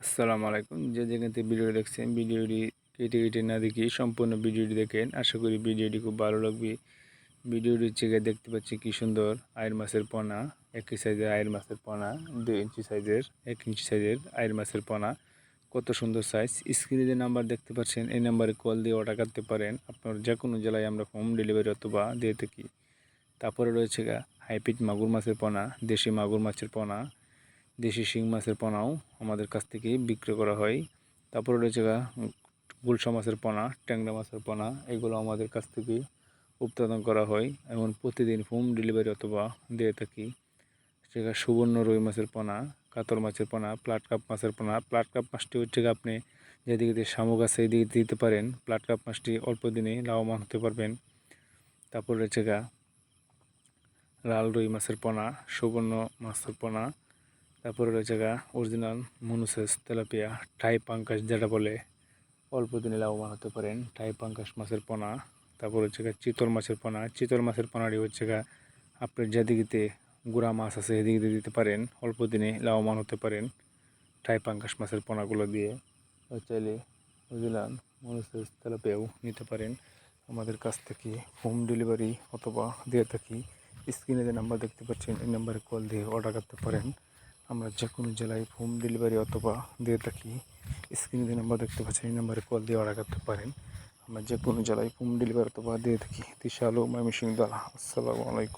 আসসালামু আলাইকুম। যে যেখান থেকে ভিডিও দেখছেন, ভিডিওটি কেটে কেটে না দেখে সম্পূর্ণ ভিডিওটি দেখেন। আশা করি ভিডিওটি খুব ভালো লাগবে। ভিডিওটি থেকে দেখতে পাচ্ছি কি সুন্দর আইর মাছের পোনা, একই সাইজের আইর মাছের পোনা, 2 ইঞ্চি সাইজের, 1 ইঞ্চি সাইজের আইর মাছের পোনা। কত সুন্দর সাইজ। স্ক্রিনে যে নাম্বার দেখতে পাচ্ছেন, এই নাম্বারে কল দিয়ে অর্ডার করতে পারেন। আপনার যে কোনো জেলায় আমরা হোম ডেলিভারি অথবা দিয়ে থাকি। তারপরে রয়েছে হাইব্রিড মাগুর মাছের পোনা, দেশি মাগুর মাছের পোনা, দেশি শিং মাছের পোনাও আমাদের কাছ থেকে বিক্রি করা হয়। তারপরে রয়েছে গুলশা মাছের পোনা, ট্যাংরা মাছের পোনা, এগুলো আমাদের কাছ থেকে উৎপাদন করা হয় এবং প্রতিদিন হোম ডেলিভারি অথবা দিয়ে থাকি। সেখানে সুবর্ণ রুই মাছের পোনা, কাতল মাছের পোনা, প্লাট কাপ মাছের পোনা। প্লাট কাপ মাছটি হচ্ছে আপনি যেদিকে শামুক আছে এদিকে দিতে পারেন। প্লাট কাপ মাছটি অল্প দিনে লাভবান হতে পারবেন। তারপর রয়েছে লাল রুই মাছের পোনা, সুবর্ণ মাছের পোনা। তারপরে রয়েছে অরিজিনাল মনুসেস তেলাপিয়া, টাই পাঙ্কাশ যেটা বলে, অল্প দিনে লাভবান হতে পারেন। টাই পাঙ্কাশ মাছের পোনা। তারপর হচ্ছে চিতল মাছের পোনা। চিতল মাছের পোনাটি হচ্ছে আপনার যেদিকে গুড়া মাছ আছে এদিকে দিতে পারেন, অল্প দিনে লাভবান হতে পারেন টাই পাঙ্কাশ মাছের পোনাগুলো দিয়ে। চাইলে অরিজিনাল মনুসেস তেলাপিয়াও নিতে পারেন আমাদের কাছ থেকে হোম ডেলিভারি অথবা দিয়ে থাকি। স্ক্রিনে যে নাম্বার দেখতে পাচ্ছেন এই নাম্বারে কল দিয়ে অর্ডার করতে পারেন। আমরা যে কোনো জেলায় হোম ডেলিভারি অথবা দিয়ে থাকি। স্ক্রিনে যে নাম্বার দেখতে পাচ্ছেন এই নাম্বারে কল দিয়ে অর্ডার করতে পারেন। আমরা যে কোনো জেলায় হোম ডেলিভারি অথবা দিয়ে থাকি। তিশালু ময়মনসিংহ। আসসালামু আলাইকুম।